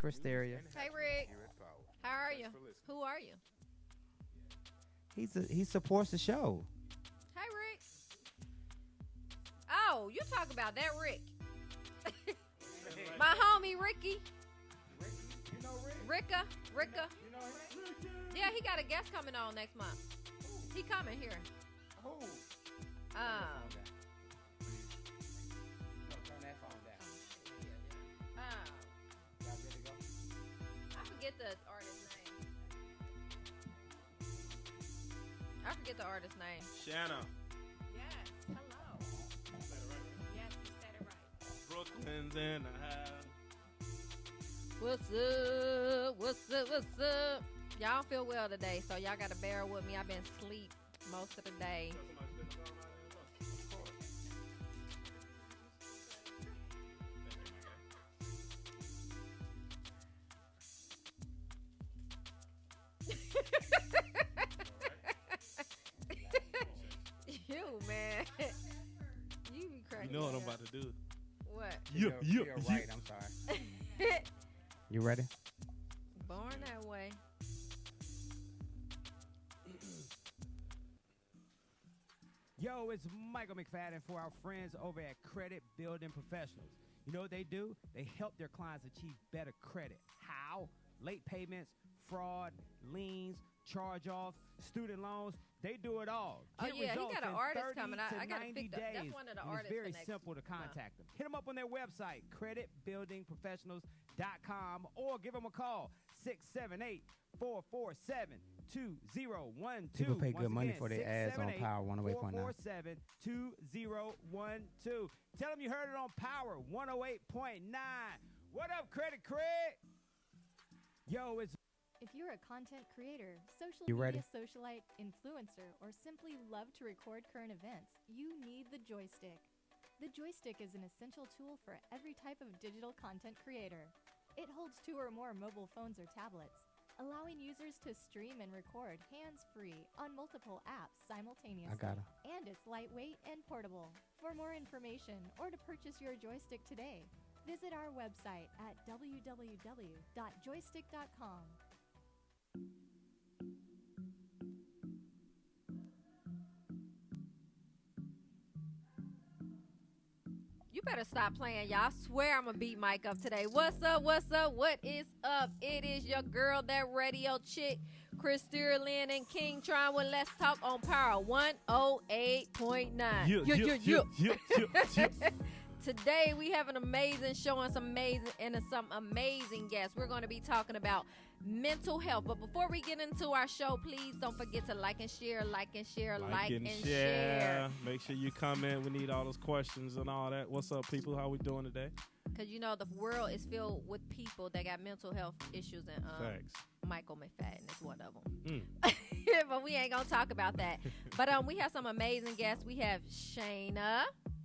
Kristeria. Hey, Rick. How are you? Who are you? He supports the show. Hey, Rick. Oh, you talk about that Rick. My homie Ricky. You know Ricka. You know him? Yeah, he got a guest coming on next month. He coming here. Who? Turn that phone down. Y'all good to go? I forget the artist's name. Shanna. Yes. Hello. Yes, you said it right. Brooklyn's in the house. What's up? Y'all don't feel well today, so y'all got to bear with me. I've been asleep most of the day. You, man. You be crazy. You know what I'm about to do. What? You're right. I'm sorry. You ready? Born that way. Yo, it's Michael McFadden for our friends over at Credit Building Professionals. You know what they do? They help their clients achieve better credit. How? Late payments, fraud, liens, charge-offs, student loans. They do it all. Oh, Get yeah, he results got an in artist 30 coming. to I got to 90 pick up. That's days, one of the and artists. It's very for next simple to contact them. Hit them up on their website, creditbuildingprofessionals.com, or give them a call, 678-447-2012. People pay good Once money again, for their ads on Power 108.9. 447-2012. Tell them you heard it on Power 108.9. What up, Credit Cred? Yo, it's If you're a content creator, social You media ready? socialite, influencer, or simply love to record current events, you need the Joystick. The Joystick is an essential tool for every type of digital content creator. It holds 2 or more mobile phones or tablets, allowing users to stream and record hands-free on multiple apps simultaneously. I got her. And it's lightweight and portable. For more information or to purchase your Joystick today, visit our website at www.joystick.com. You better stop playing, y'all. I swear I'm going to beat Mike up today. What's up? What is up? It is your girl, that radio chick, Kristeria Lynn and King Tron with Let's Talk on Power 108.9. Today we have an amazing show and some amazing guests. We're going to be talking about mental health. But before we get into our show, please don't forget to like and share. Make sure you comment. We need all those questions and all that. What's up, people? How we doing today? Because, you know, the world is filled with people that got mental health issues, and Facts. Michael McFadden is one of them. Mm. But we ain't going to talk about that. But we have some amazing guests. We have Shanna.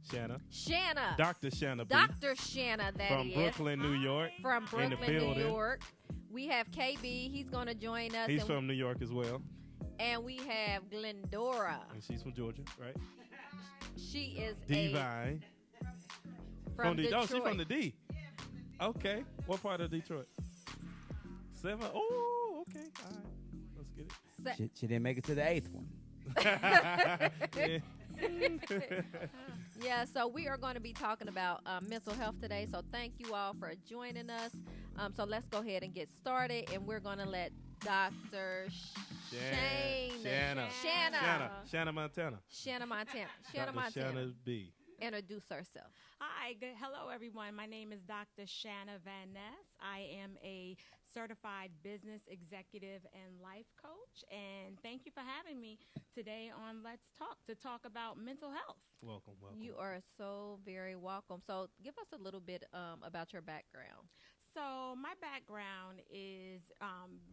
Dr. Shanna B. Dr. Shanna, that from is. Brooklyn, New York. From in the Brooklyn, New building. York. We have KB. He's going to join us. He's from New York as well. And we have Glendora. And she's from Georgia, right? She is Divine. from Detroit. Oh, she's from the D. Okay. What part of Detroit? 7? Oh, okay. All right. Let's get it. She didn't make it to the 8th one. Yeah. Yeah, so we are going to be talking about mental health today. So thank you all for joining us. So let's go ahead and get started. And we're going to let Dr. Shanna Montana. Shanna B. Introduce herself. Hi, hello everyone. My name is Dr. Shanna Van Ness. I am a certified business executive and life coach, and thank you for having me today on Let's Talk to talk about mental health. Welcome. You are so very welcome. So give us a little bit about your background. So my background is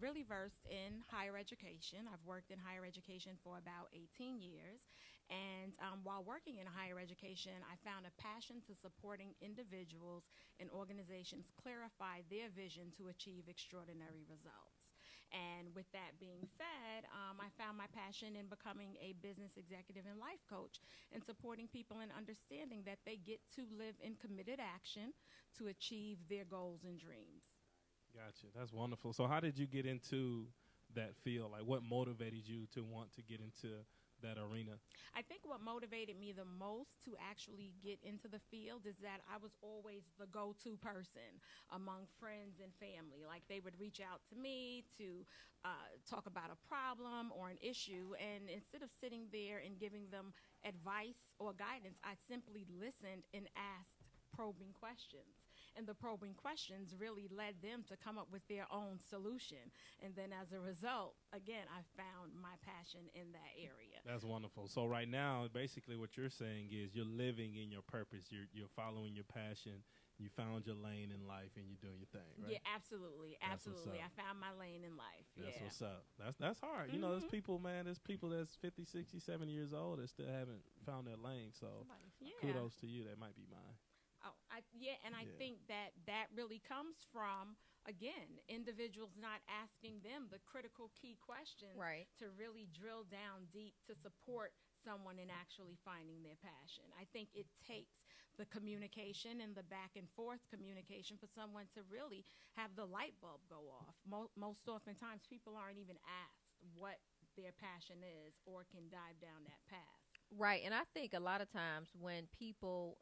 really versed in higher education. I've worked in higher education for about 18 years. And while working in higher education, I found a passion to supporting individuals and organizations clarify their vision to achieve extraordinary results. And with that being said, I found my passion in becoming a business executive and life coach and supporting people in understanding that they get to live in committed action to achieve their goals and dreams. Gotcha. That's wonderful. So how did you get into that field? Like, what motivated you to want to get into that arena? I think what motivated me the most to actually get into the field is that I was always the go-to person among friends and family. Like, they would reach out to me to talk about a problem or an issue, and instead of sitting there and giving them advice or guidance, I simply listened and asked probing questions. And the probing questions really led them to come up with their own solution. And then as a result, again, I found my passion in that area. That's wonderful. So right now, basically what you're saying is you're living in your purpose. You're following your passion. You found your lane in life, and you're doing your thing, right? Yeah, absolutely. That's what's Absolutely. I up. found my lane in life. That's yeah. what's up. That's hard. You know, there's people, man, there's people that's 50, 60, 70 years old that still haven't found their lane. So Yeah. kudos to you. That might be mine. Oh, and I Yeah. think that really comes from, again, individuals not asking them the critical key questions Right. to really drill down deep to support someone in actually finding their passion. I think it takes the communication and the back and forth communication for someone to really have the light bulb go off. Most oftentimes, people aren't even asked what their passion is or can dive down that path. Right, and I think a lot of times when people,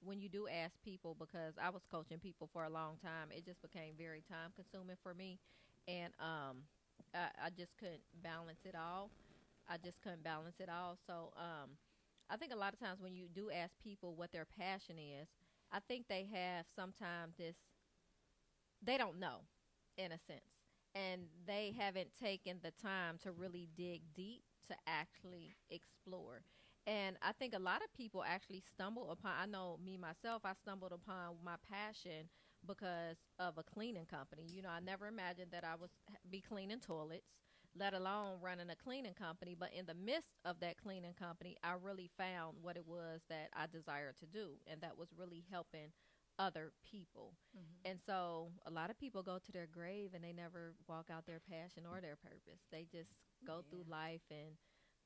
when you do ask people, because I was coaching people for a long time, it just became very time consuming for me, and I just couldn't balance it all. So I think a lot of times when you do ask people what their passion is, I think they have sometimes they don't know, in a sense, and they haven't taken the time to really dig deep to actually explore. And I think a lot of people actually stumble upon, I know me myself, I stumbled upon my passion because of a cleaning company. You know, I never imagined that I would be cleaning toilets, let alone running a cleaning company. But in the midst of that cleaning company, I really found what it was that I desired to do, and that was really helping other people. And so a lot of people go to their grave and they never walk out their passion or their purpose. They just go through life and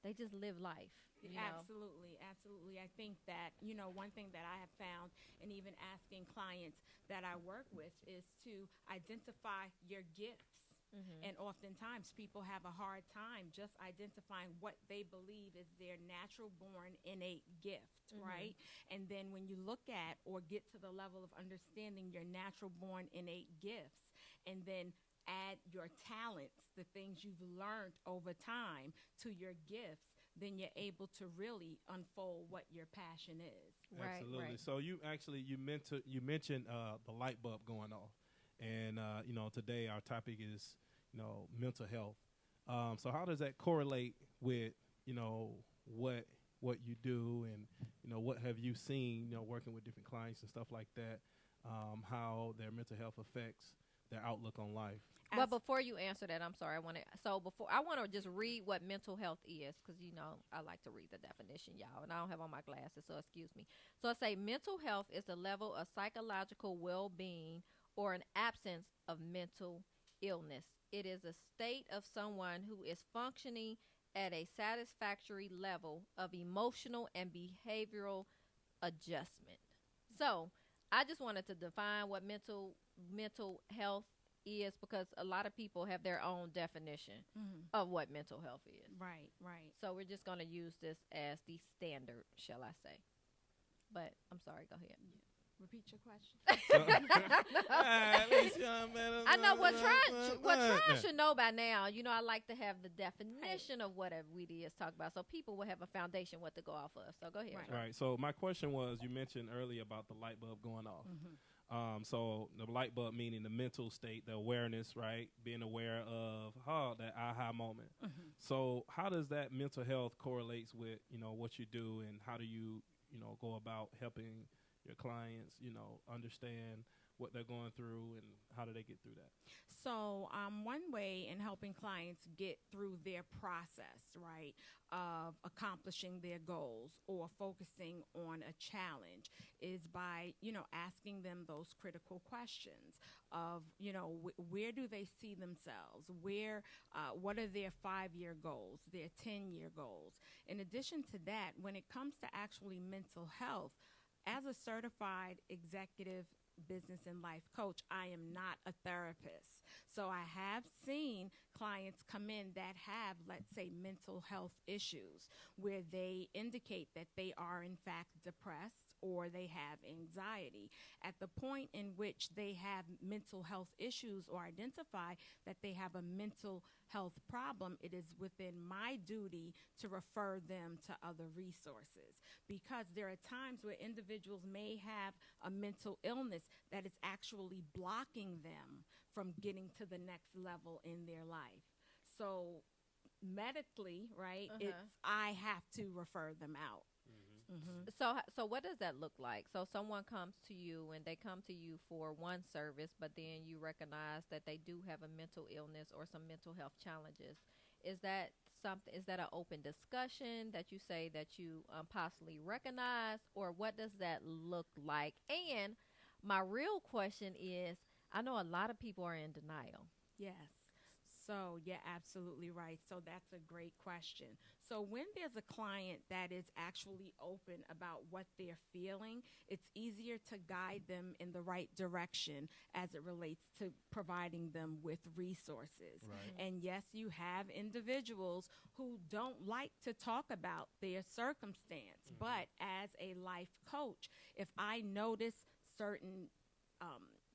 they just live life. You know? Absolutely, absolutely. I think that, one thing that I have found, and even asking clients that I work with, is to identify your gifts. And oftentimes people have a hard time just identifying what they believe is their natural born innate gift, right? And then when you look at or get to the level of understanding your natural born innate gifts, and then add your talents, the things you've learned over time, to your gifts, then you're able to really unfold what your passion is. Absolutely. So you mentioned the light bulb going off, and today our topic is mental health. So how does that correlate with what you do, and what have you seen working with different clients and stuff like that, how their mental health affects their outlook on life? But before you answer that, I'm sorry. I want to just read what mental health is, because I like to read the definition, y'all, and I don't have on my glasses, so excuse me. So I say mental health is the level of psychological well-being or an absence of mental illness. It is a state of someone who is functioning at a satisfactory level of emotional and behavioral adjustment. So I just wanted to define what mental health is, because a lot of people have their own definition of what mental health is. Right. So we're just going to use this as the standard, shall I say. But I'm sorry, go ahead. Repeat your question. I know what Tron should know by now. I like to have the definition of whatever we is talk about, so people will have a foundation what to go off of. So go ahead. Right. So my question was, you mentioned earlier about the light bulb going off. So the light bulb meaning the mental state, the awareness, right? Being aware of that aha moment. So how does that mental health correlates with what you do, and how do you go about helping your clients understand what they're going through, and how do they get through that? So one way in helping clients get through their process, right, of accomplishing their goals or focusing on a challenge is by, asking them those critical questions of, where do they see themselves? What are their 5-year goals, their 10-year goals? In addition to that, when it comes to actually mental health, as a certified executive business and life coach. I am not a therapist. So I have seen clients come in that have, let's say, mental health issues where they indicate that they are in fact depressed or they have anxiety. At the point in which they have mental health issues or identify that they have a mental health problem, it is within my duty to refer them to other resources, because there are times where individuals may have a mental illness that is actually blocking them from getting to the next level in their life. So medically, right, it's I have to refer them out. So what does that look like? So someone comes to you and they come to you for one service, but then you recognize that they do have a mental illness or some mental health challenges. Is that something? Is that an open discussion that you say that you possibly recognize, or what does that look like? And my real question is, I know a lot of people are in denial. Yes. So you're absolutely right. So that's a great question. So when there's a client that is actually open about what they're feeling, it's easier to guide them in the right direction as it relates to providing them with resources. Right. And yes, you have individuals who don't like to talk about their circumstance. But as a life coach, if I notice certain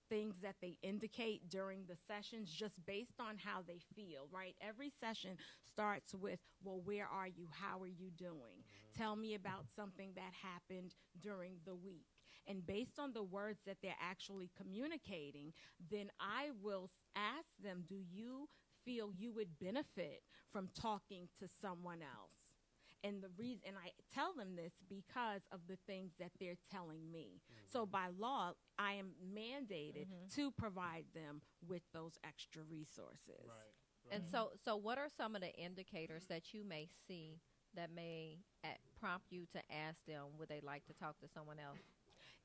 things that they indicate during the sessions just based on how they feel, right? Every session starts with, well, where are you? How are you doing? Tell me about something that happened during the week. And based on the words that they're actually communicating, then I will ask them, do you feel you would benefit from talking to someone else? And the reason, and I tell them this because of the things that they're telling me. So by law, I am mandated to provide them with those extra resources. Right. And so what are some of the indicators that you may see that may prompt you to ask them, would they like to talk to someone else?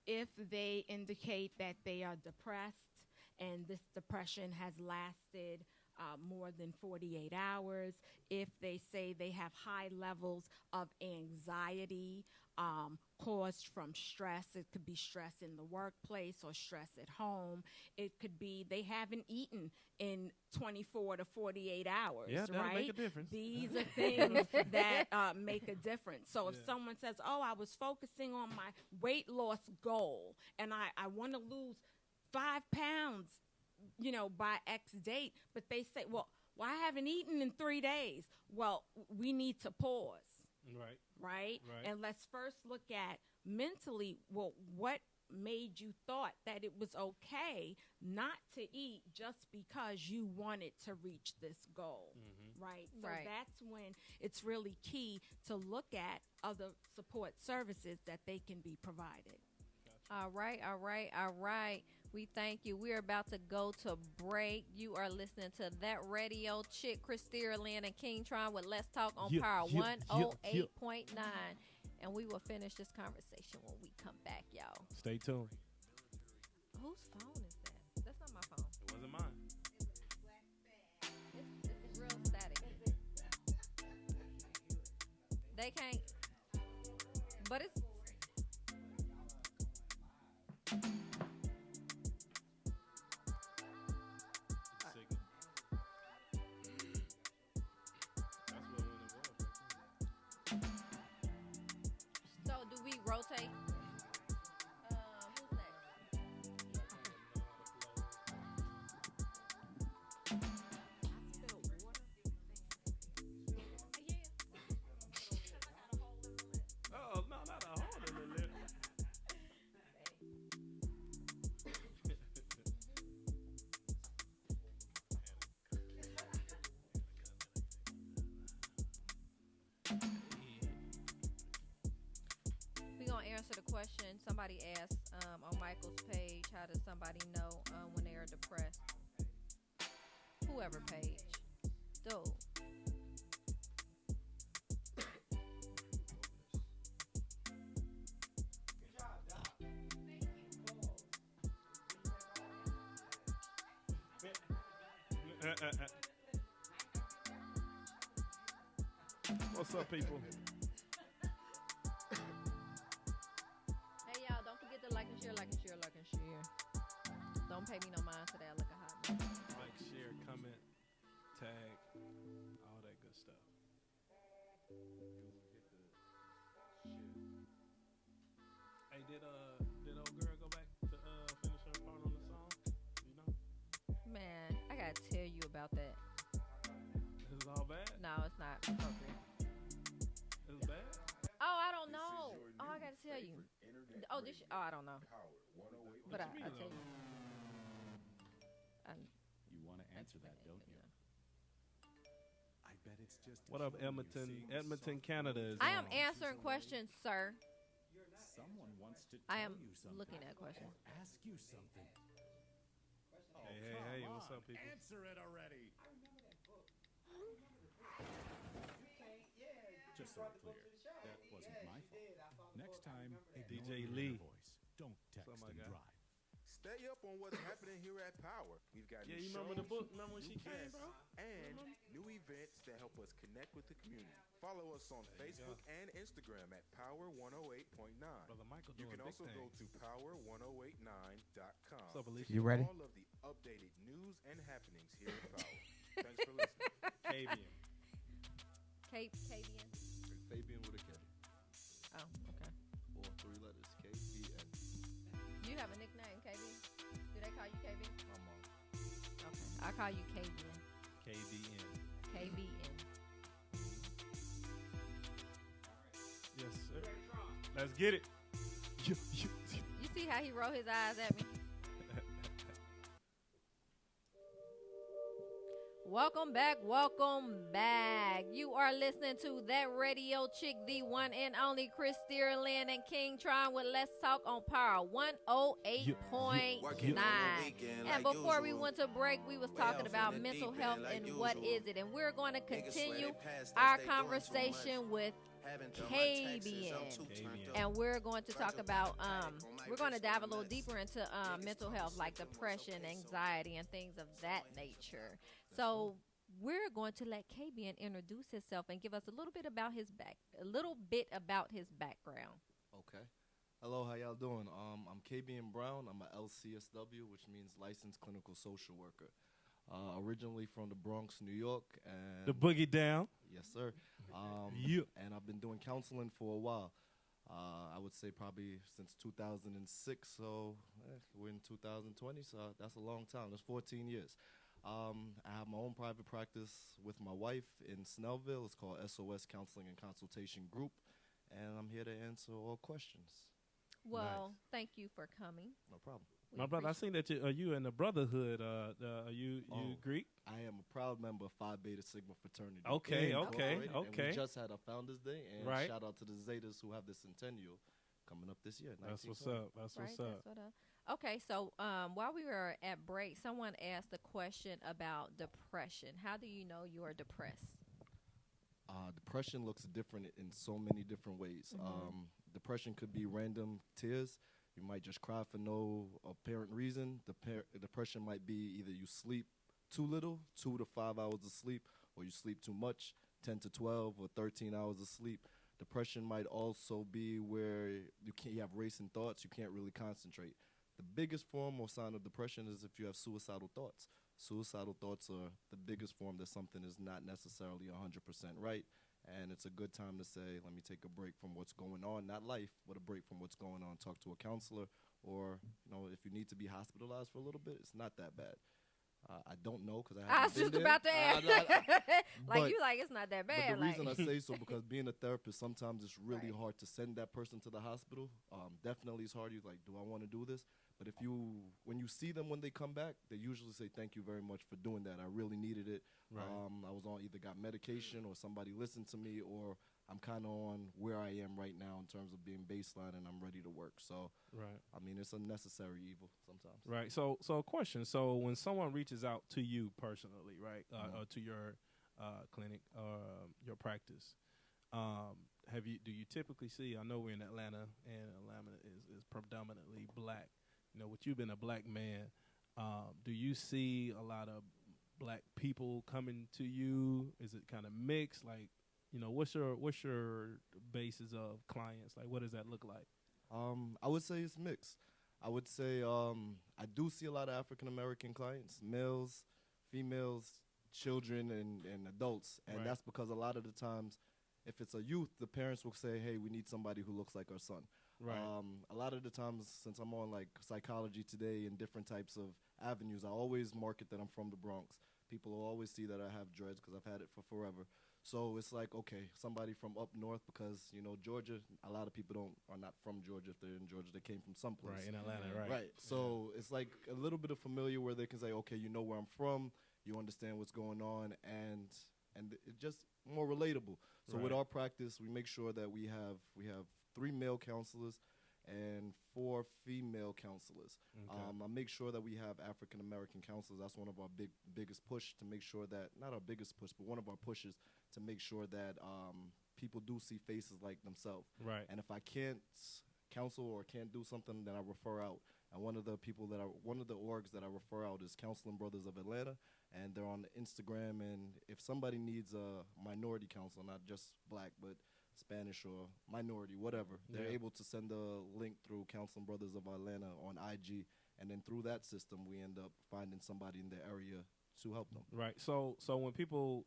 If they indicate that they are depressed and this depression has lasted more than 48 hours, if they say they have high levels of anxiety caused from stress, it could be stress in the workplace or stress at home. It could be they haven't eaten in 24 to 48 hours, Yeah, that'll right? make a difference. These are things that make a difference. So if someone says, oh, I was focusing on my weight loss goal and I want to lose 5 pounds, by X date, but they say, well, I haven't eaten in 3 days. Well, we need to pause. Right. Right? Right. And let's first look at mentally, well, what made you thought that it was okay not to eat just because you wanted to reach this goal, right? So Right. that's when it's really key to look at other support services that they can be provided. All right. We thank you. We're about to go to break. You are listening to That Radio Chick, Christina Lynn, and King Tron with Let's Talk on Power 108.9. And we will finish this conversation when we come back, y'all. Stay tuned. Whose phone is that? That's not my phone. It wasn't mine. It's real static. They can't. But it's. So do we rotate? Who's next? Oh, no, not a hole in the lip. We're going to answer the question. Somebody asked on Michael's page, how does somebody know when they are depressed? Whoever page. Dude. What's up, people? Hey, y'all, don't forget to like and share, like and share, like and share. pay me no mind today. I look a hot mess. Like, share, comment, tag, all that good stuff. Hey, did old girl go back to finish her part on the song? You know, Man, I gotta tell you about that. is it all bad? No, it's not appropriate. It's bad. Oh, I don't know. Oh, I gotta tell you. Oh, I don't know. But I'll tell you. You want to answer that, don't you? I bet it's just. a What up, show you Edmonton? sing Edmonton, soft Canada is. I am on. answering questions, sir. Someone wants to I tell am you something. looking at questions. Or ask you something. Hey, what's up, people? Answer it already. Just so we're clear, that wasn't my fault. Next time, ignore DJ your Lee. voice. Don't text Something like and that. drive. Stay up on what's happening here at Power. We've got Yeah, new you remember the shows, book? Remember when she new came, guests, bro? and new events that help us connect with the community. Follow us on There you Facebook and Instagram at Power 108.9. Brother Michael You doing can big also go things. to power1089.com. What's up, Alicia? You ready? All of the updated news and happenings here at Power. Thanks for listening. Kavian. Kavian. Fabian with a K. Oh, okay. All three letters. K-E-N. You have a nickname, KB? Do they call you KB? My mom. Okay. I call you KBN. KBN. KBN. Yes, sir. Let's get it. You see how he rolled his eyes at me? Welcome back, welcome back. You are listening to That Radio Chick, the one and only Chris Steerlin and King Tron with Let's Talk on Power 108.9. And before we went to break, we was talking about mental health and what is it. And we're going to continue our conversation with Kavian. And we're going to talk about, we're going to dive a little deeper into mental health, like depression, anxiety, and things of that nature. So we're going to let Kavian introduce himself and give us a little bit about his background. Okay. Hello, how y'all doing? I'm Kabian Brown. I'm a LCSW, which means Licensed Clinical Social Worker. Originally from the Bronx, New York. And The boogie down. Yes, sir. Yeah. And I've been doing counseling for a while. I would say probably since 2006, so we're in 2020, so that's a long time. That's 14 years. I have my own private practice with my wife in Snellville. It's called SOS Counseling and Consultation Group, and I'm here to answer all questions. Well, thank you for coming. No problem. We My brother, I seen that you in the Brotherhood. Are you Greek? I am a proud member of Phi Beta Sigma fraternity. Okay, Incorporated, and okay. we just had our Founders Day, and Right. shout out to the Zetas who have the centennial coming up this year. That's what's 1920. up. That's Right, what's up. that's what up. Okay, so while we were at break, someone asked a question about depression. How do you know you are depressed? Depression looks different in so many different ways. Depression could be random tears. You might just cry for no apparent reason. Depression might be either you sleep too little, 2 to 5 hours of sleep, or you sleep too much, 10 to 12 or 13 hours of sleep. Depression might also be where you have racing thoughts, you can't really concentrate. The biggest form or sign of depression is if you have suicidal thoughts. Suicidal thoughts are the biggest form that something is not necessarily 100% right, and it's a good time to say, let me take a break from what's going on, not life, but a break from what's going on. Talk to a counselor, or if you need to be hospitalized for a little bit, it's not that bad. I don't know because I I haven't was been just there. about to ask. but- Like, you like, it's not that bad. But the reason I like. say so because being a therapist, sometimes it's really Right. hard to send that person to the hospital. Definitely it's hard. You're like, do I want to do this? But when you see them when they come back, they usually say, thank you very much for doing that. I really needed it. Right. I was on either got medication or somebody listened to me, or I'm kind of on where I am right now in terms of being baseline and I'm ready to work. So, Right. I mean, it's a necessary evil sometimes. Right. So a question. So when someone reaches out to you personally, right, or to your clinic, your practice, do you typically see? I know we're in Atlanta, and Atlanta is predominantly black. With you being a black man, do you see a lot of black people coming to you? Is it kind of mixed? Like, what's your basis of clients? Like, what does that look like? I would say it's mixed. I would say I do see a lot of African American clients, males, females, children, and adults. And Right. that's because a lot of the times, if it's a youth, the parents will say, hey, we need somebody who looks like our son. Right. A lot of the times, since I'm on like Psychology Today and different types of avenues, I always market that I'm from the Bronx. People will always see that I have dreads because I've had it for forever. So it's like, okay, somebody from up north, because you know Georgia. A lot of people are not from Georgia. If they're in Georgia, they came from someplace. Right, in Atlanta, right. Right. So it's like a little bit of familiar where they can say, okay, you know where I'm from, you understand what's going on, and it's just more relatable. So with Right. our practice, we make sure that we have 3 male counselors and 4 female counselors. Okay. I make sure that we have African American counselors. That's one of our biggest push to make sure that, not our biggest push, but one of our pushes to make sure that people do see faces like themselves. Right. And if I can't counsel or can't do something, then I refer out. And one of the orgs that I refer out is Counseling Brothers of Atlanta, and they're on Instagram. And if somebody needs a minority counsel, not just black, but Spanish or minority, whatever, they're Yeah. able to send a link through Counseling Brothers of Atlanta on IG, and then through that system, we end up finding somebody in the area to help them. Right. So when people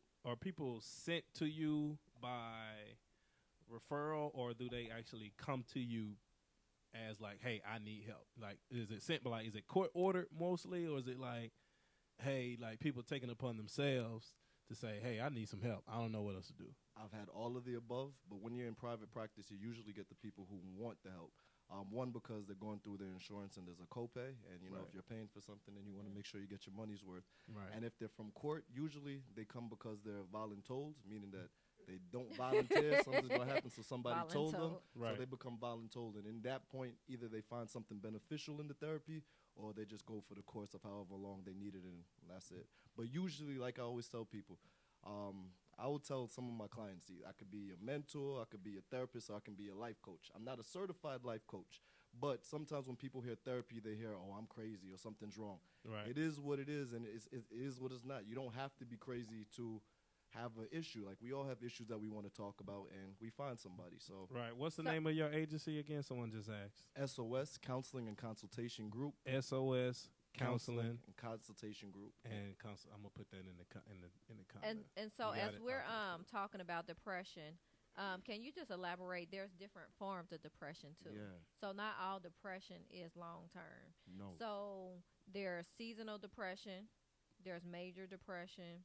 sent to you by referral, or do they actually come to you as like, hey, I need help? Like, is it sent, but like, is it court ordered mostly, or is it like, hey, like people taking it upon themselves to say, hey, I need some help, I don't know what else to do? I've had all of the above, but when you're in private practice, you usually get the people who want the help. One, because they're going through their insurance and there's a copay, and you know Right. if you're paying for something, then you want to make sure you get your money's worth. Right. And if they're from court, usually they come because they're voluntold, meaning that they don't volunteer. Something's going to happen, so somebody told them. Voluntold. Right. So they become voluntold. And in that point, either they find something beneficial in the therapy, or they just go for the course of however long they need it, and that's it. But usually, like I always tell people, I will tell some of my clients, I could be a mentor, I could be a therapist, or I can be a life coach. I'm not a certified life coach, but sometimes when people hear therapy, they hear, oh, I'm crazy or something's wrong. Right. It is what it is, and it is what it's not. You don't have to be crazy to have an issue. Like, we all have issues that we want to talk about, and we find somebody. So Right. What's the So- name of your agency again? Someone just asked. SOS, Counseling and Consultation Group. SOS Counseling and Consultation Group. and counsel. I'm gonna put that in the comment. And so You got as it? we're Okay. talking about depression, can you just elaborate? There's different forms of depression too. Yeah. So not all depression is long term. No. So there's seasonal depression, there's major depression,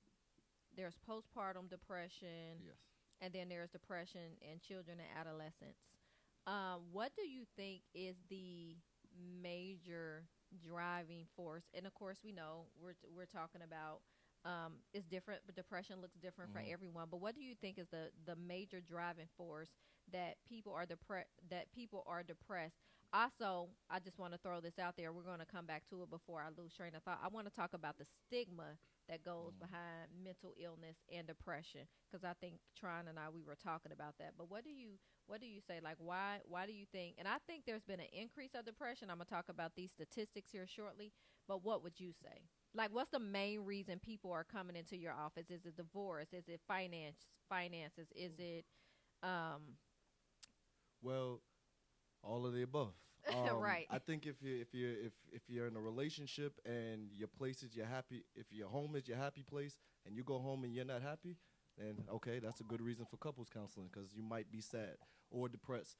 there's postpartum depression, Yes. and then there's depression in children and adolescents. What do you think is the major driving force? And of course, we know we're talking about it's different, but depression looks different for everyone. But what do you think is the major driving force that people are depressed? Also, I just want to throw this out there. We're going to come back to it before I lose train of thought. I want to talk about the stigma that goes behind mental illness and depression, because I think Tron and we were talking about that. But what do you say? Like, why do you think? And I think there's been an increase of depression. I'm gonna talk about these statistics here shortly. But what would you say? Like, what's the main reason people are coming into your office? Is it divorce? Is it finances? Is it Well, all of the above. Right. I think if you're in a relationship and your place is your happy, if your home is your happy place, and you go home and you're not happy, then okay, that's a good reason for couples counseling, because you might be sad or depressed.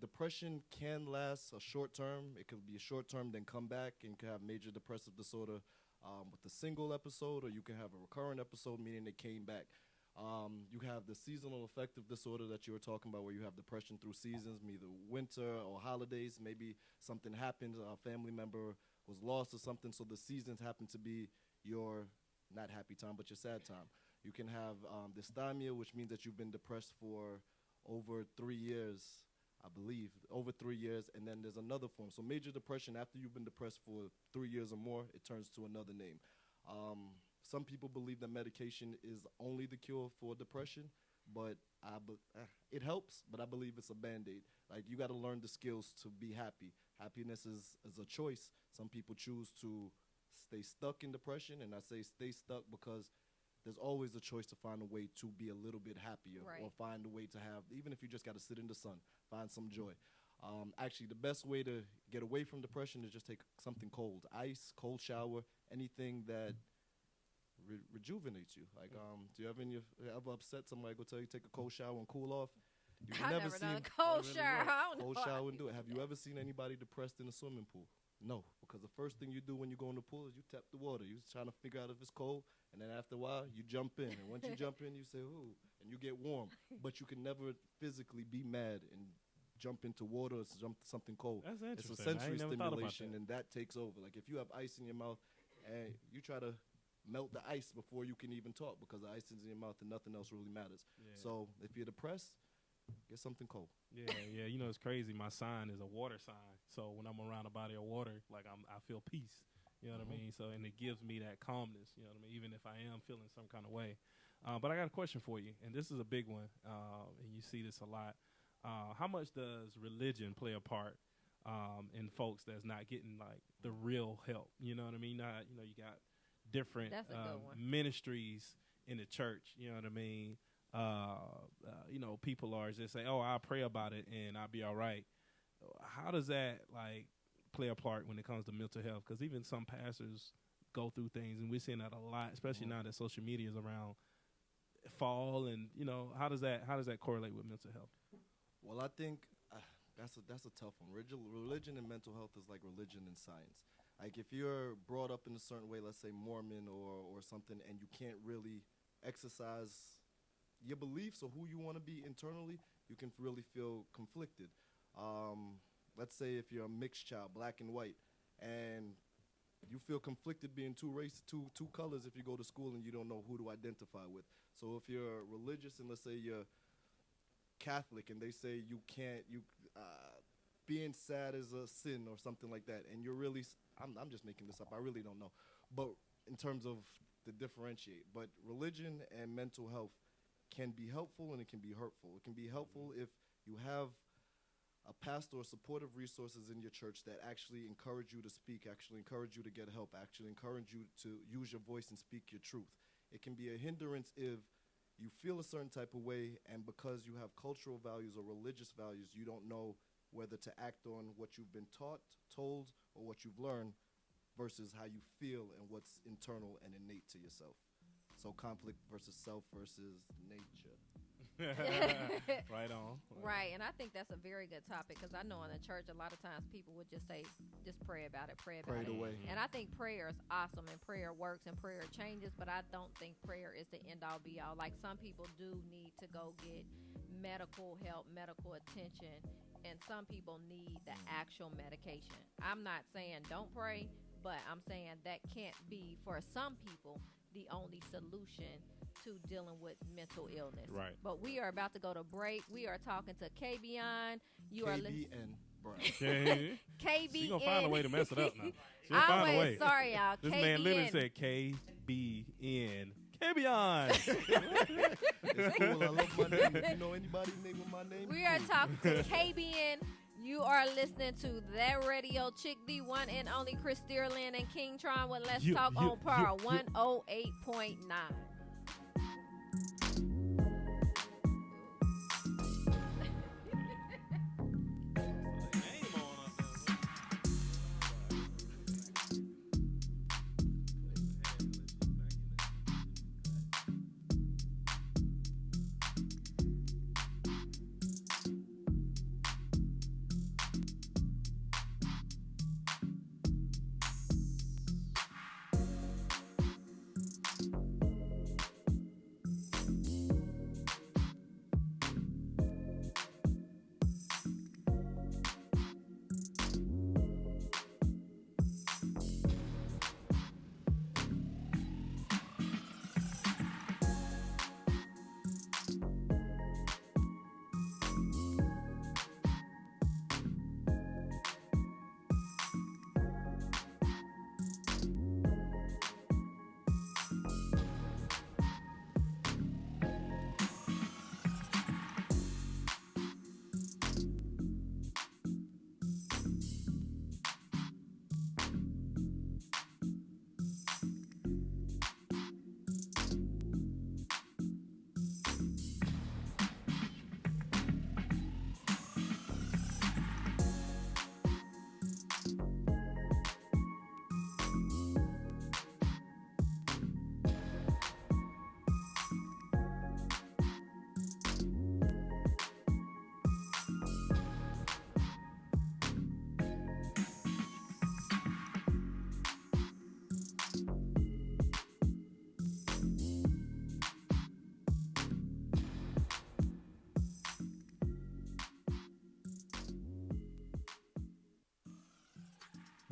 Depression can last a short term. It could be a short term, then come back, and you can have major depressive disorder with a single episode, or you can have a recurrent episode, meaning it came back. You have the seasonal affective disorder that you were talking about, where you have depression through seasons, either winter or holidays. Maybe something happened, a family member was lost or something, so the seasons happen to be your not happy time, but your sad time. You can have dysthymia, which means that you've been depressed for over 3 years, I believe, over 3 years, and then there's another form. So major depression, after you've been depressed for 3 years or more, it turns to another name. Some people believe that medication is only the cure for depression, but it helps, but I believe it's a Band-Aid. Like, you got to learn the skills to be happy. Happiness is a choice. Some people choose to stay stuck in depression, and I say stay stuck because there's always a choice to find a way to be a little bit happier, Right. or find a way to have, even if you just got to sit in the sun, find some joy. Actually, the best way to get away from depression is just take something cold, ice, cold shower, anything that rejuvenates you. Like, do you ever upset somebody go tell you take a cold shower and cool off? You've I never done a cold shower. I don't cold know. shower and do it. Have you ever seen anybody depressed in a swimming pool? No, because the first thing you do when you go in the pool is you tap the water. You're trying to figure out if it's cold, and then after a while, you jump in. And once you jump in, you say, ooh, and you get warm. But you can never physically be mad and jump into water or jump to something cold. That's It's a interesting. I ain't sensory never thought about stimulation, that. and that takes over. Like, if you have ice in your mouth, and you try to melt the ice before you can even talk because the ice is in your mouth and nothing else really matters. Yeah. So if you're depressed, get something cold. Yeah. You know, it's crazy. My sign is a water sign. So when I'm around a body of water, like I feel peace. You know what I mean? So, and it gives me that calmness. You know what I mean? Even if I am feeling some kind of way. But I got a question for you, and this is a big one. And you see this a lot. How much does religion play a part in folks that's not getting like the real help? You know what I mean? Not, you know, you got different That's a good one. ministries in the church. You know what I mean? You know, people are just say, "Oh, I'll pray about it and I'll be all right." How does that like play a part when it comes to mental health? Because even some pastors go through things, and we're seeing that a lot, especially now that social media is around. Fall, and you know, how does that correlate with mental health? Well, I think that's a tough one. Religion and mental health is like religion and science. Like if you're brought up in a certain way, let's say Mormon or something, and you can't really exercise your beliefs or who you want to be internally, you can really feel conflicted. Let's say if you're a mixed child, black and white, and you feel conflicted being two colors if you go to school and you don't know who to identify with. So if you're religious and let's say you're Catholic and they say you can't, being sad is a sin or something like that, and you're really, I'm just making this up, I really don't know. But in terms of the differentiate, but religion and mental health can be helpful and it can be hurtful. It can be helpful if you have a pastor or supportive resources in your church that actually encourage you to speak, actually encourage you to get help, actually encourage you to use your voice and speak your truth. It can be a hindrance if you feel a certain type of way, and because you have cultural values or religious values, you don't know whether to act on what you've been taught, told, or what you've learned versus how you feel and what's internal and innate to yourself. So conflict versus self versus nature. Right on. Right, and I think that's a very good topic because I know in the church a lot of times people would just say, just pray about it, pray about Pray it it. away. And I think prayer is awesome and prayer works and prayer changes, but I don't think prayer is the end all be all. Like some people do need to go get medical help, medical attention, and some people need the actual medication. I'm not saying don't pray, but I'm saying that can't be, for some people, the only solution to dealing with mental illness. Right. But we are about to go to break. We are talking to KBN. You are listening. KBN, bro. Okay. KBN. She gonna find a way to mess it up now. She'll find a Always, way. sorry, y'all. This KBN. man literally said KBN. KBN. It's cool. I love my name. If you know anybody's name with my name, We are cool. talking to KBN. You are listening to That Radio Chick, the one and only Chris Steerlin and King Tron with Let's Talk on Power 108.9.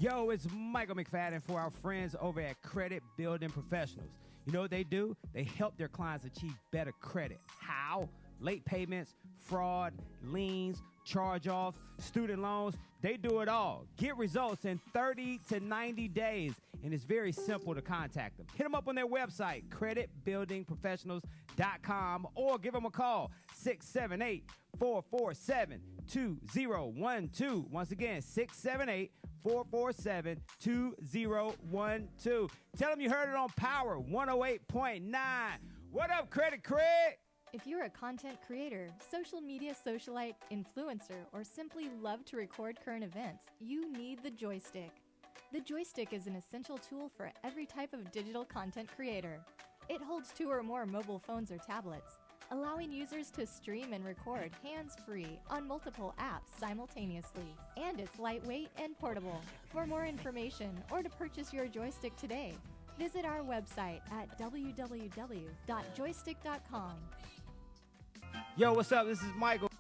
Yo, it's Michael McFadden for our friends over at Credit Building Professionals. You know what they do? They help their clients achieve better credit. How? Late payments, fraud, liens, charge-offs, student loans. They do it all. Get results in 30 to 90 days, and it's very simple to contact them. Hit them up on their website, creditbuildingprofessionals.com, or give them a call, 678-447-2012. Once again, 678-447-2012. Tell them you heard it on Power 108.9. What up, Credit Craig? If you're a content creator, social media socialite, influencer, or simply love to record current events, you need the Joystick. The Joystick is an essential tool for every type of digital content creator. It holds 2 or more mobile phones or tablets, allowing users to stream and record hands-free on multiple apps simultaneously. And it's lightweight and portable. For more information or to purchase your Joystick today, visit our website at www.joystick.com. Yo, what's up? This is Michael.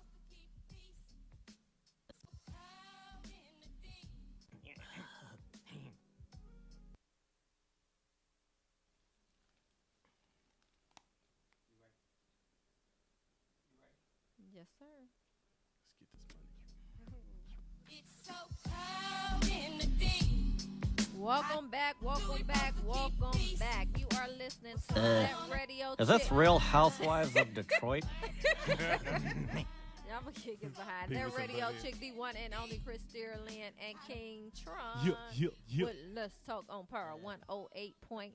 Yes, sir. Let's get this money. Welcome back, welcome back, welcome back. You are listening to that radio. Is this chick. Real Housewives of Detroit? I'm gonna kick it behind that Beavis and radio Butthead. chick, the one and only Christina Lynn and King Tron. Yeah. With Let's Talk on Power 108.9.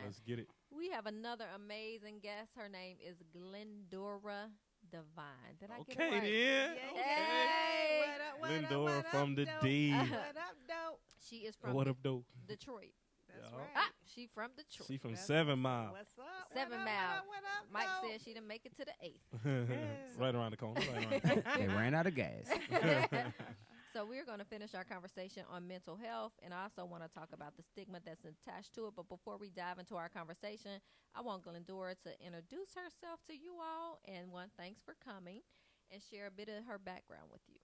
Let's get it. We have another amazing guest. Her name is Glendora Divine. Did I get it Okay, right? then. Hey. Glendora from the D. What up, dope? She is from What up, though? Detroit. That's Yeah. right. Ah, she from Detroit. She from 7 Mile. What's up? 7 What up, Mile. What up, Mike dope? said she didn't make it to the 8th. Right around the corner. Right around the corner. They ran out of gas. So we're going to finish our conversation on mental health, and I also want to talk about the stigma that's attached to it. But before we dive into our conversation, I want Glendora to introduce herself to you all, and thanks for coming, and share a bit of her background with you.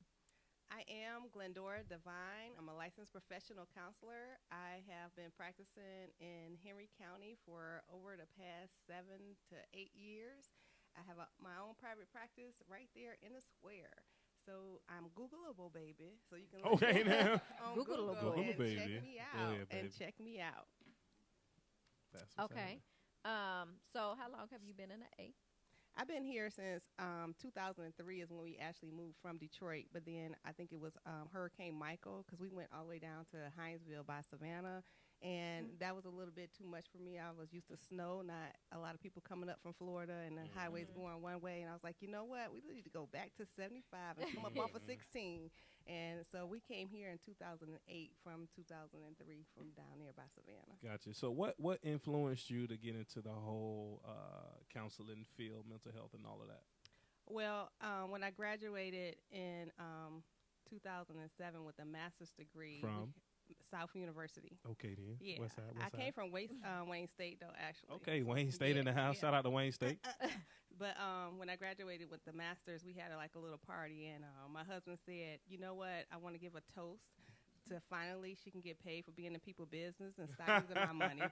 I am Glendora Divine. I'm a licensed professional counselor. I have been practicing in Henry County for over the past 7 to 8 years. I have my own private practice right there in the square. So I'm Googleable, baby. So you can look Okay, now. on Googleable. Google and Google, baby. check me Go out. ahead, baby. Check me out. That's what's Okay. So how long have you been in the A? I've been here since 2003 is when we actually moved from Detroit. But then I think it was Hurricane Michael, because we went all the way down to Hinesville by Savannah. And that was a little bit too much for me. I was used to snow, not a lot of people coming up from Florida and the highways going one way. And I was like, you know what? We need to go back to 75 and come up off of 16. And so we came here in 2008 from 2003 from down there by Savannah. Gotcha. So what influenced you to get into the whole counseling field, mental health, and all of that? Well, when I graduated in 2007 with a master's degree From? South University. Okay, then. Yeah, What's that? I came from Wayne State, though, actually. Okay, Wayne State in the house. Shout out to Wayne State. But when I graduated with the master's, we had like a little party, and my husband said, you know what, I want to give a toast to finally she can get paid for being in people business and stop using my money.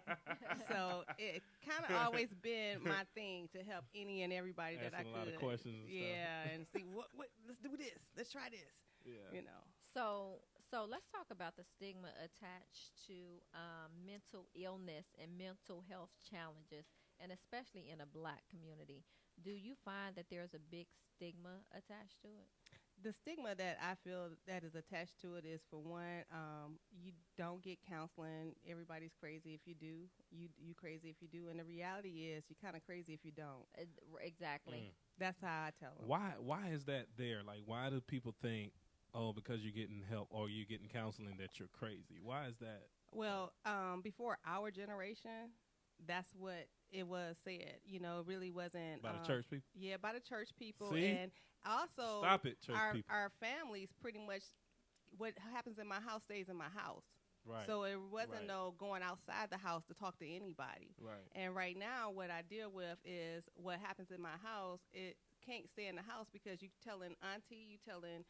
So it kind of always been my thing to help any and everybody that I Asking could. a lot of questions and stuff. Yeah, and see what let's do this. Let's try this. Yeah. You know. So let's talk about the stigma attached to mental illness and mental health challenges, and especially in a Black community. Do you find that there's a big stigma attached to it? The stigma that I feel that is attached to it is, for one, you don't get counseling. Everybody's crazy if you do. You crazy if you do. And the reality is you're kind of crazy if you don't. Exactly. That's how I tell them. Why is that there? Like, why do people think, oh, because you're getting help or you're getting counseling, that you're crazy? Why is that? Well, before our generation, that's what it was said. You know, it really wasn't By the church people? Yeah, by the church people. See? And also, Stop it, church people. Our families pretty much, what happens in my house stays in my house. Right. So it wasn't Right. no going outside the house to talk to anybody. Right. And right now, what I deal with is what happens in my house. It can't stay in the house because you telling auntie, you telling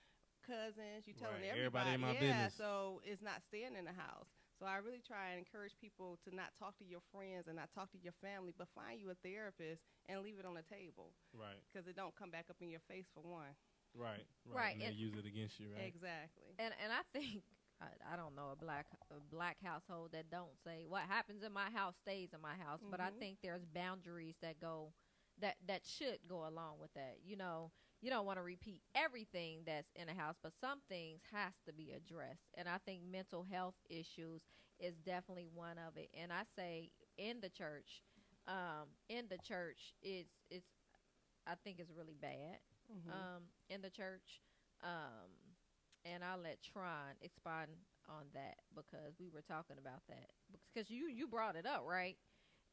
cousins, you telling Right, everybody. everybody in my yeah, business. so it's not staying in the house. So I really try and encourage people to not talk to your friends and not talk to your family, but find you a therapist and leave it on the table. Right. Because it don't come back up in your face for one. Right. Right, And they and- use it against you, right? Exactly. And I think I don't know a black household that don't say what happens in my house stays in my house, but I Mhm. think there's boundaries that go that should go along with that. You know, you don't want to repeat everything that's in a house, but some things has to be addressed. And I think mental health issues is definitely one of it. And I say in the church, it's I think it's really bad in the church. And I'll let Tron expand on that because we were talking about that because you brought it up, right?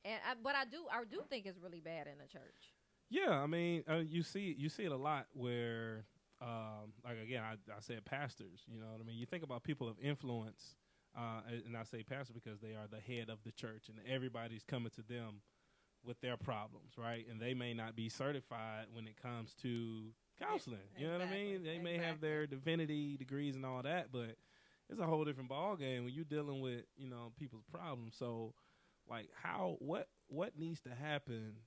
And but I do think it's really bad in the church. Yeah, I mean, you see it a lot where, like again, I said pastors. You know what I mean? You think about people of influence, and I say pastor because they are the head of the church, and everybody's coming to them with their problems, right? And they may not be certified when it comes to counseling. You know what I mean? They may have their divinity degrees and all that, but it's a whole different ball game when you're dealing with people's problems. So, like, what needs to happen?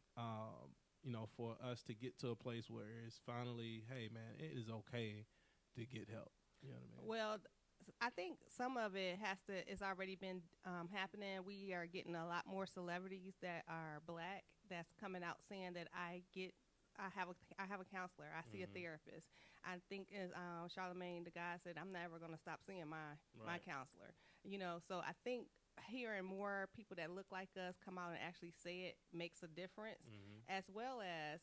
For us to get to a place where it's finally, hey, man, it is okay to get help. You know what I mean? Well, I think some of it it's already been happening. We are getting a lot more celebrities that are black that's coming out saying that I have a counselor. I see a therapist. I think Charlamagne, the guy, said, I'm never going to stop seeing my counselor. So I think hearing more people that look like us come out and actually say it makes a difference, as well as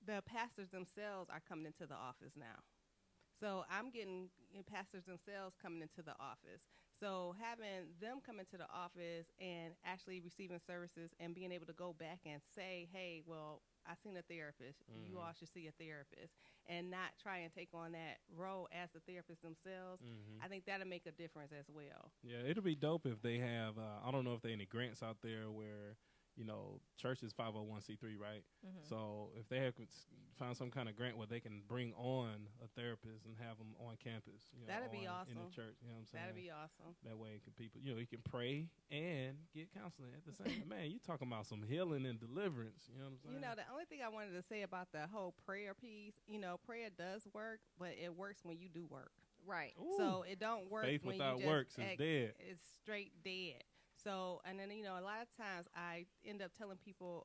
the pastors themselves are coming into the office now. So I'm getting pastors themselves coming into the office. So having them come into the office and actually receiving services and being able to go back and say, hey, well, I seen a therapist. You all should see a therapist, and not try and take on that role as the therapist themselves. I think that'll make a difference as well. Yeah, it'll be dope if they have. I don't know if there are any grants out there where church is 501c3, right? So if they have found some kind of grant where they can bring on a therapist and have them on campus, that'd be awesome in the church. You know what I'm saying? That'd be awesome. That way, people, you can pray and get counseling at the same. Man, you talking about some healing and deliverance. You know what I'm saying? The only thing I wanted to say about the whole prayer piece, prayer does work, but it works when you do work. Right. Ooh. So it don't work Faith when without you just works is dead. It's straight dead. So, and then, a lot of times I end up telling people,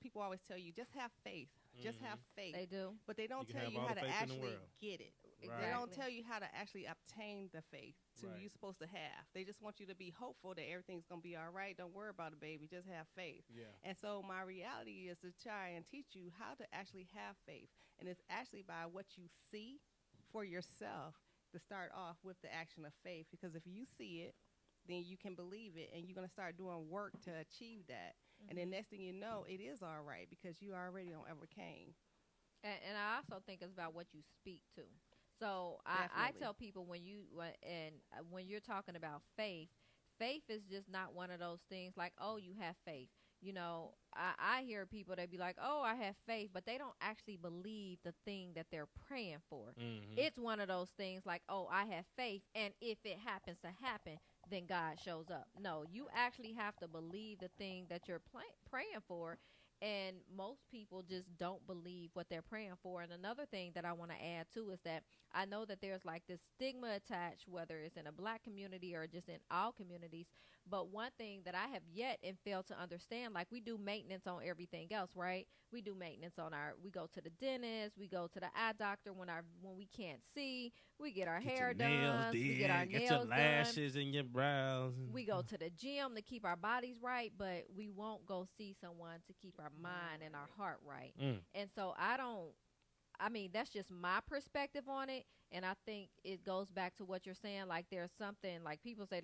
people always tell you, just have faith. Just have faith. They do. But they don't You can tell have you all how the to faith in the actually world. get it. Right. They don't tell you how to actually obtain the faith Right. you're supposed to have. They just want you to be hopeful that everything's going to be all right. Don't worry about it, baby. Just have faith. Yeah. And so my reality is to try and teach you how to actually have faith. And it's actually by what you see for yourself to start off with the action of faith. Because if you see it, then you can believe it, and you're going to start doing work to achieve that. And then next thing you know, it is all right because you already overcame. And I also think it's about what you speak to. So I Definitely. tell people when you're talking about faith is just not one of those things like, oh, you have faith. I hear people that be like, oh, I have faith, but they don't actually believe the thing that they're praying for. It's one of those things like, oh, I have faith, and if it happens to happen, then God shows up. No, you actually have to believe the thing that you're praying for. And most people just don't believe what they're praying for. And another thing that I want to add too is that I know that there's like this stigma attached, whether it's in a black community or just in all communities. But one thing that I have yet and failed to understand, like we do maintenance on everything else, right? We do maintenance on we go to the dentist, we go to the eye doctor when we can't see, we get our hair done, we get our nails your done. lashes and your brows. We go to the gym to keep our bodies right, but we won't go see someone to keep our mind and our heart right. And so that's just my perspective on it. And I think it goes back to what you're saying. Like there's something, like people say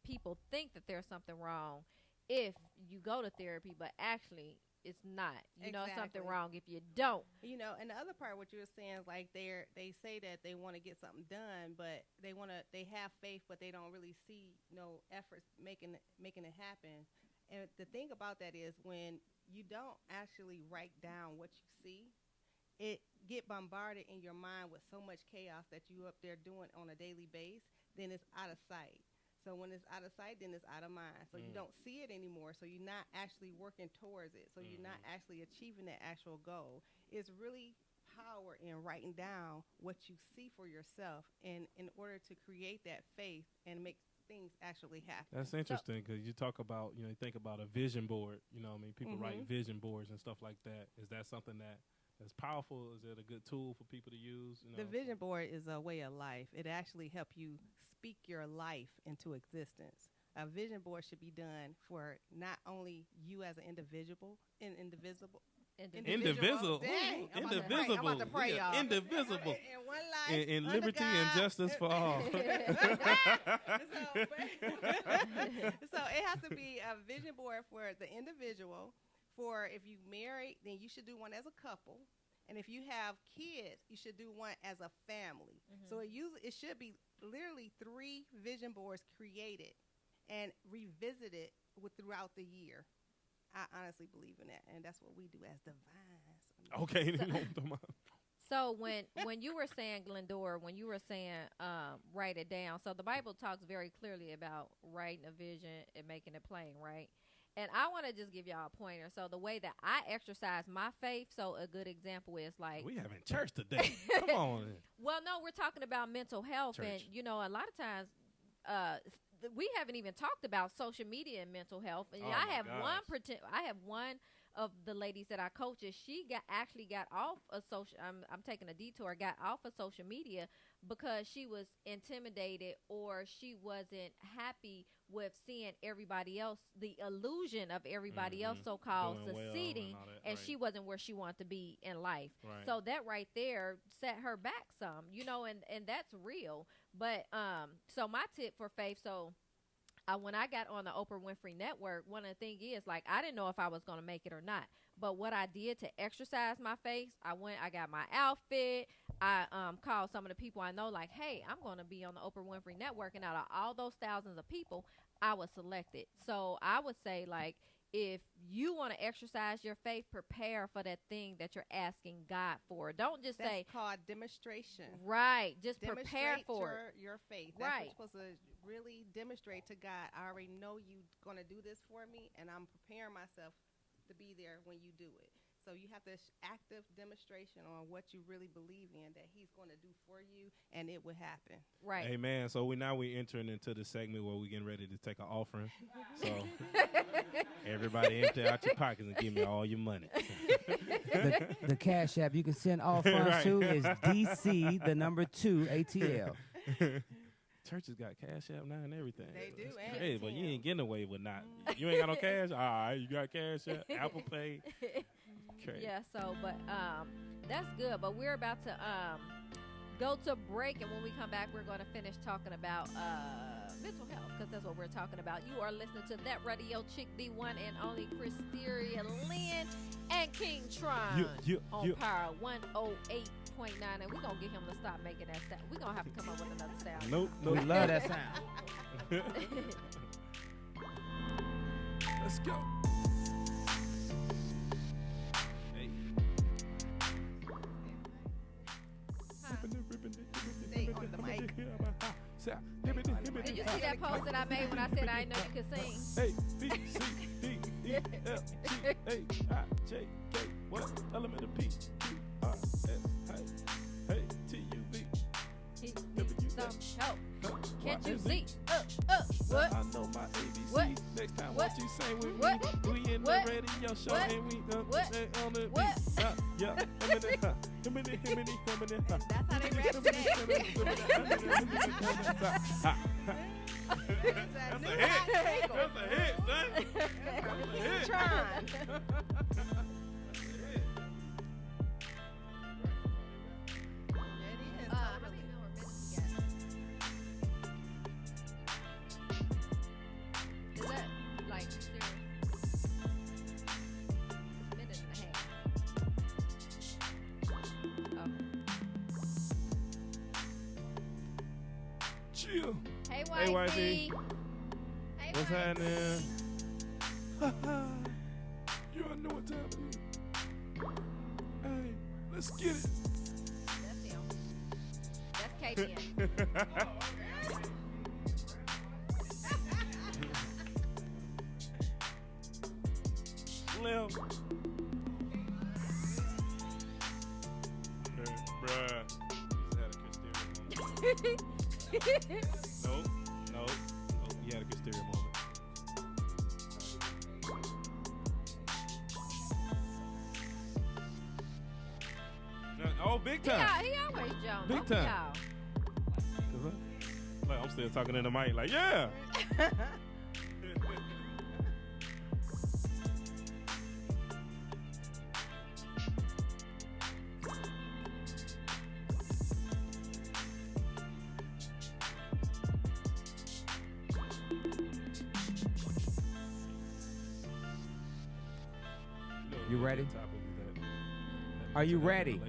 people think that there's something wrong if you go to therapy, but actually it's not. You know something wrong if you don't. And the other part, what you were saying, is like they say that they want to get something done, but they have faith, but they don't really see no efforts making it happen. And the thing about that is when you don't actually write down what you see, it get bombarded in your mind with so much chaos that you up there doing on a daily basis, then it's out of sight. So when it's out of sight, then it's out of mind. So you don't see it anymore. So you're not actually working towards it. So you're not actually achieving that actual goal. It's really power in writing down what you see for yourself, and in order to create that faith and make things actually happen. That's interesting because you talk about, you think about a vision board. I mean, people write vision boards and stuff like that. Is that something that's powerful? Is it a good tool for people to use? The vision board is a way of life. It actually helps you speak your life into existence. A vision board should be done for not only you as an individual. Indivisible. Dang, I'm Indivisible. about to pray, y'all. Indivisible. In one life. In liberty and justice for all. So it has to be a vision board for the individual. For if you married, then you should do one as a couple. And if you have kids, you should do one as a family. So it should be literally 3 vision boards created and revisited throughout the year. I honestly believe in that, and that's what we do as divines. Okay. So when you were saying, Glendora, when you were saying write it down, so the Bible talks very clearly about writing a vision and making it plain, right? And I want to just give y'all a pointer. So the way that I exercise my faith, so a good example is like... We having church today. Come on. Well, no, we're talking about mental health. Church. And, a lot of times... we haven't even talked about social media and mental health. And I have one of the ladies that I coach. She actually got off of social. I'm taking a detour. Got off of social media because she was intimidated or she wasn't happy with seeing everybody else, the illusion of everybody else so-called succeeding, and she wasn't where she wanted to be in life. Right. So that right there set her back some, and that's real. But so my tip for faith, when I got on the Oprah Winfrey Network, one of the things is, like, I didn't know if I was going to make it or not. But what I did to exercise my faith, I got my outfit. I called some of the people I know, like, hey, I'm going to be on the Oprah Winfrey Network. And out of all those thousands of people, I was selected. So I would say, like, if you want to exercise your faith, prepare for that thing that you're asking God for. Don't just say... That's called demonstration. Right. Just prepare for your faith. That's right. what you're supposed to really demonstrate to God. I already know you're going to do this for me, and I'm preparing myself to be there when you do it. So you have this active demonstration on what you really believe in that he's going to do for you, and it will happen. Right. Amen. So we entering into the segment where we're getting ready to take an offering. So everybody empty out your pockets and give me all your money. The Cash App you can send all funds to is DC, the number 2, ATL. Churches got Cash App now and everything. They do. That's crazy, but you ain't getting away with not. You ain't got no cash? All right, you got Cash App, Apple Pay. Crazy. Yeah, but that's good. But we're about to go to break, and when we come back, we're going to finish talking about mental health, because that's what we're talking about. You are listening to That Radio Chick, the one and only Christeria Lynn and King Tron on Power 108.9, and we're going to get him to stop making that sound. We're going to have to come up with another sound. Nope. We love that sound. Let's go. Stay on the mic. Did you see that post that I made when I said I didn't know you could sing? A, B, C, D, E, F, G, H, I, J, K, what element of P, Q, R, S, hey, T, U, V. He needs some help. Can't you see? What? I know my ABC. What? Next time, What? what you say with What? me? We in What? the radio show What? and we What? on the What? beat. Yeah. Himiny. That's how they rap today. That's a hit. That's a hit, son. That's a hit. Tron. How many more minutes we got? Is that like serious? It's a minute and a half. Oh. Chill. Hey, Hey, YC. YC. Hey, What's YC. happening? You all know what time it is. Hey, Let's get it. That's him. That's KBN. Slim. Bruh. Nope. You had a good stereo moment. Oh, big time. He always jump. Big time. Like, I'm still talking in the mic like, yeah. You ready? Are you ready?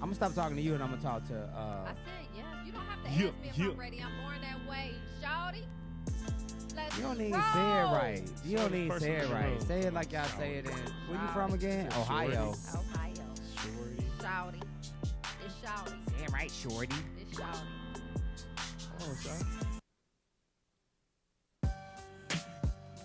I'm gonna stop talking to you and I'm gonna talk to. I said yes. You don't have to ask me if I'm ready. I'm born that way, shawty. Let's You don't need roll. to say it right. You don't need to person say it in the right. room. Say it like y'all say it in. Where you from again? Ohio. Ohio. Shawty. It's shawty. Say it right, shorty. It's shawty. Oh,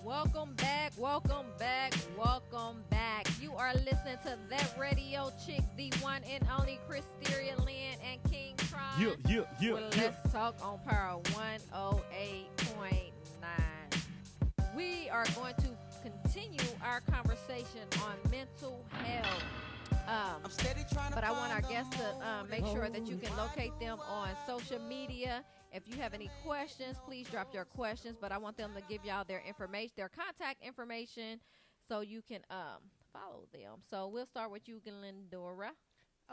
Welcome back, welcome back, welcome back. You are listening to That Radio Chick, the one and only Christeria Lynn and King Tron. Well, let's talk on Power 108.9. We are going to continue our conversation on mental health. But I want our guests to make sure that you can locate them on social media. If you have any questions, please drop your questions. But I want them to give y'all their information, their contact information, so you can follow them. So we'll start with you, Glendora.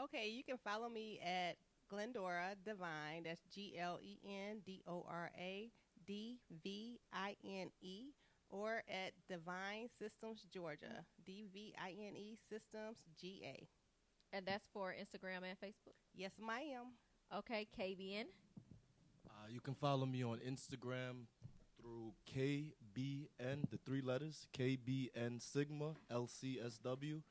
Okay, you can follow me at Glendora Divine. That's GlendoraDvine, or at Divine Systems Georgia, DVINE Systems GA. And that's for Instagram and Facebook? Yes, ma'am. Okay, KBN. You can follow me on Instagram through KBN, the 3 letters, KBN Sigma LCSW,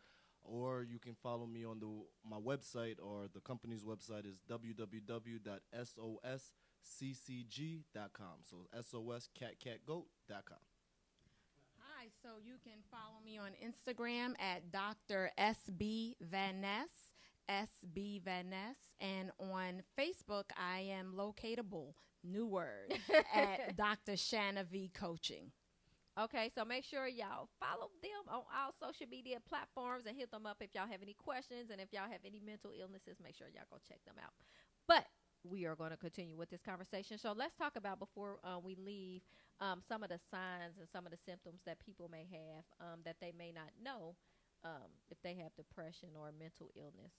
or you can follow me on my website, or the company's website is www.sosccg.com. So soscatcatgoat.com. Hi, so you can follow me on Instagram at Dr. SB Van Ness, SB Van Ness, and on Facebook I am locatable, new word, at Dr. Shanna V Coaching. Okay, so make sure y'all follow them on all social media platforms and hit them up if y'all have any questions, and if y'all have any mental illnesses, make sure y'all go check them out. But we are going to continue with this conversation. So let's talk about, before we leave, some of the signs and some of the symptoms that people may have that they may not know if they have depression or mental illness.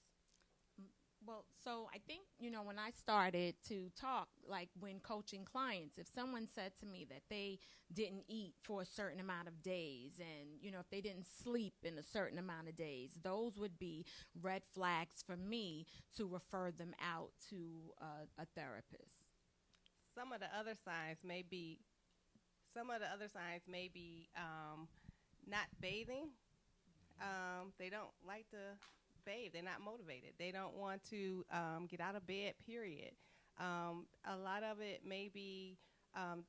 Well, so I think, when I started to talk, like when coaching clients, if someone said to me that they didn't eat for a certain amount of days, and, if they didn't sleep in a certain amount of days, those would be red flags for me to refer them out to a therapist. Some of the other signs may be not bathing. They don't like to bathe. They're not motivated. They don't want to get out of bed, period. A lot of it may be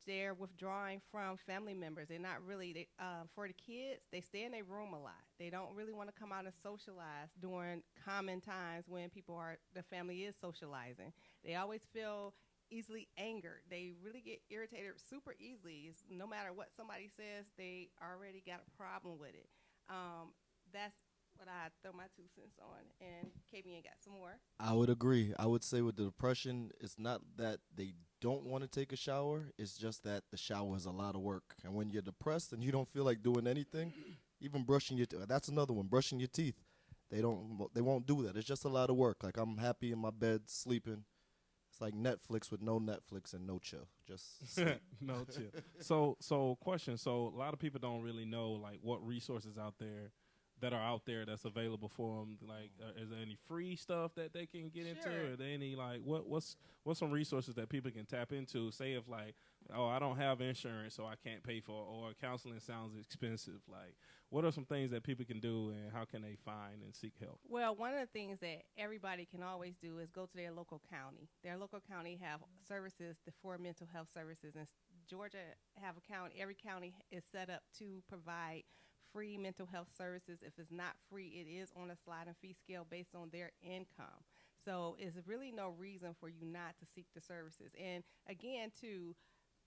they're withdrawing from family members. They're not really, for the kids, they stay in their room a lot. They don't really want to come out and socialize during common times when the family is socializing. They always feel easily angered. They really get irritated super easily. No matter what somebody says, they already got a problem with it. That's what I throw my 2 cents on, and KBN got some more. I would agree. I would say with the depression, it's not that they don't want to take a shower. It's just that the shower is a lot of work. And when you're depressed and you don't feel like doing anything, even brushing your teeth, that's another one, brushing your teeth. They won't do that. It's just a lot of work. Like, I'm happy in my bed sleeping. It's like Netflix with no Netflix and no chill. Just sleep. No chill. So question. So a lot of people don't really know, like, what resources out there that's available for them. Like, is there any free stuff that they can get into? Or are there any, like, what's some resources that people can tap into? Say if, like, oh, I don't have insurance, so I can't pay for it, or counseling sounds expensive. Like, what are some things that people can do, and how can they find and seek help? Well, one of the things that everybody can always do is go to their local county. Their local county have services for mental health services, and Georgia have a county. Every county is set up to provide free mental health services. If it's not free, it is on a sliding fee scale based on their income. So it's really no reason for you not to seek the services. And again, too,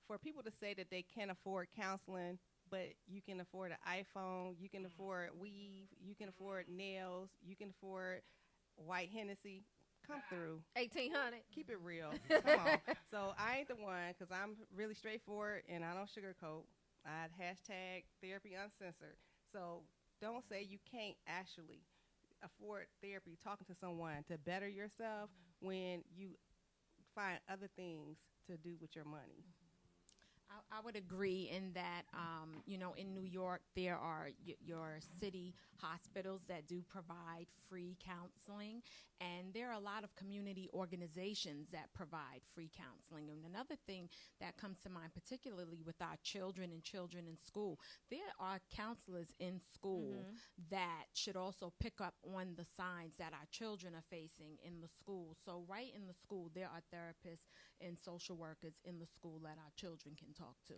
for people to say that they can't afford counseling, but you can afford an iPhone, you can afford weave, you can afford nails, you can afford white Hennessy, come through. 1,800. Keep it real. Come on. So I ain't the one, because I'm really straightforward and I don't sugarcoat. I'd hashtag therapy uncensored. So don't say you can't actually afford therapy, talking to someone to better yourself when you find other things to do with your money. I would agree in that, in New York, there are your city hospitals that do provide free counseling, and there are a lot of community organizations that provide free counseling. And another thing that comes to mind, particularly with our children in school, there are counselors in school that should also pick up on the signs that our children are facing in the school. So right in the school, there are therapists and social workers in the school that our children can talk to.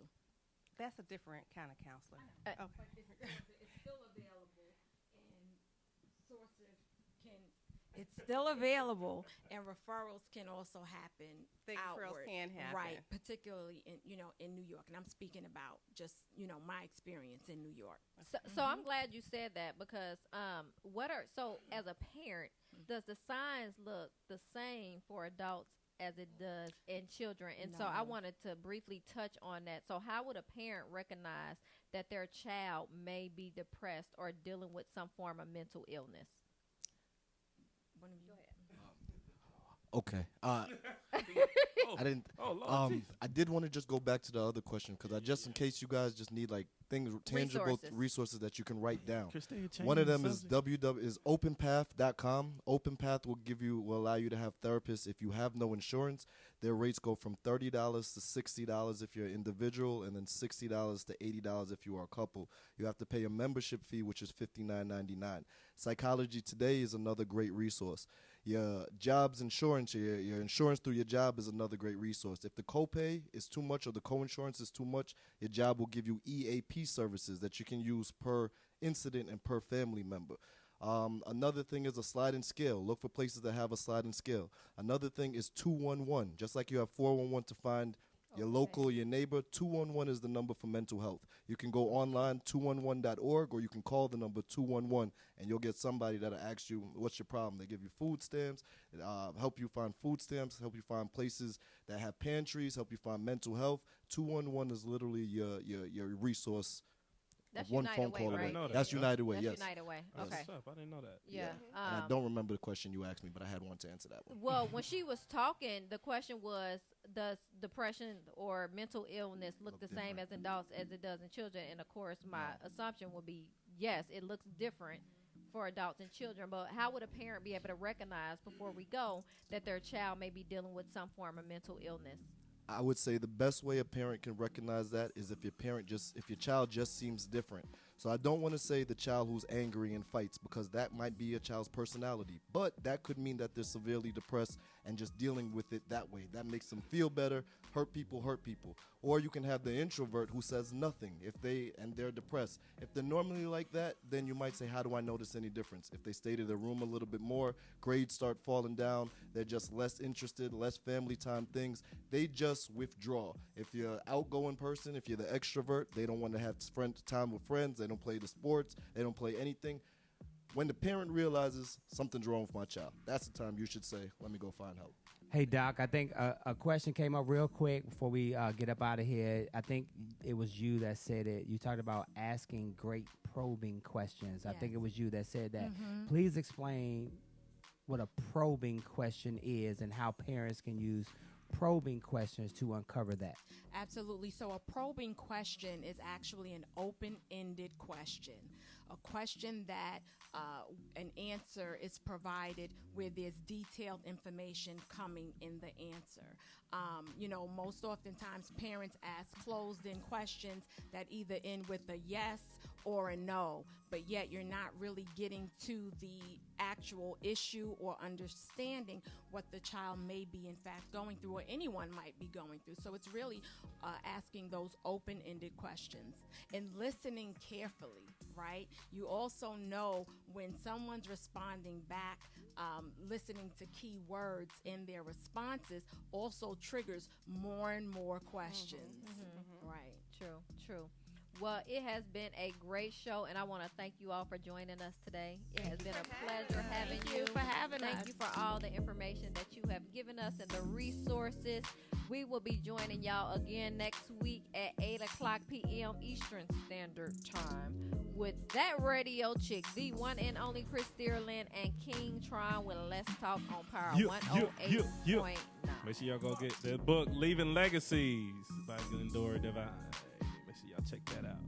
That's a different kind of counselor. But it's still available, and sources can. It's still available, and referrals can also happen. Referrals can happen, right? Particularly in New York, and I'm speaking about just my experience in New York. So I'm glad you said that, because as a parent, does the signs look the same for adults as it does in children? And so I wanted to briefly touch on that. So how would a parent recognize that their child may be depressed or dealing with some form of mental illness? Okay. I didn't. I did want to just go back to the other question, because just in case you guys just need like things, tangible resources that you can write down. One of them is openpath.com. OpenPath will allow you to have therapists if you have no insurance. Their rates go from $30 to $60 if you're an individual, and then $60 to $80 if you are a couple. You have to pay a membership fee, which is $59.99. Psychology Today is another great resource. Your job's insurance, your insurance through your job is another great resource. If the copay is too much or the co-insurance is too much, your job will give you EAP services that you can use per incident and per family member. Another thing is a sliding scale. Look for places that have a sliding scale. Another thing is 211. Just like you have 411 to find your local, your neighbor, 211 is the number for mental health. You can go online, 211.org, or you can call the number 211, and you'll get somebody that'll ask you, what's your problem? They give you food stamps, help you find food stamps, help you find places that have pantries, help you find mental health. 211 is literally your resource. That's one United phone Way, call right? away. That's United Way, That's yes. United Way. That's Okay. what's up. I didn't know that. Yeah. And I don't remember the question you asked me, but I had one to answer that one. Well, when she was talking, the question was, does depression or mental illness look the same as in adults as it does in children? And, of course, my assumption would be, yes, it looks different for adults and children. But how would a parent be able to recognize before we go that their child may be dealing with some form of mental illness? I would say the best way a parent can recognize that is if your child just seems different. So I don't want to say the child who's angry and fights, because that might be a child's personality. But that could mean that they're severely depressed and just dealing with it that way. That makes them feel better. Hurt people. Or you can have the introvert who says nothing and they're depressed. If they're normally like that, then you might say, how do I notice any difference? If they stay to their room a little bit more, grades start falling down, they're just less interested, less family time things, they just withdraw. If you're an outgoing person, if you're the extrovert, they don't want to have time with friends, they don't play the sports, they don't play anything. When the parent realizes something's wrong with my child, that's the time you should say, let me go find help. Hey, Doc, I think a question came up real quick before we get up out of here. I think it was you that said it. You talked about asking great probing questions. Yes. I think it was you that said that. Mhm. Please explain what a probing question is and how parents can use probing questions to uncover that. Absolutely. So a probing question is actually an open-ended question. a question that an answer is provided where there's detailed information coming in the answer. Most oftentimes parents ask closed-in questions that either end with a yes or a no, but yet you're not really getting to the actual issue or understanding what the child may be in fact going through, or anyone might be going through. So it's really asking those open-ended questions and listening carefully, right? You also know when someone's responding back, listening to key words in their responses also triggers more and more questions. Right. True. Well, it has been a great show, and I want to thank you all for joining us today. It has been a pleasure having you. Thank you for having us. Thank you for all the information that you have given us and the resources. We will be joining y'all again next week at 8 o'clock p.m. Eastern Standard Time with that radio chick, the one and only Chris Steerlin and King Tron with Let's Talk on Power 108.9. Make sure y'all go get the book, Leaving Legacies by Glendora Divine. Make sure y'all check that out.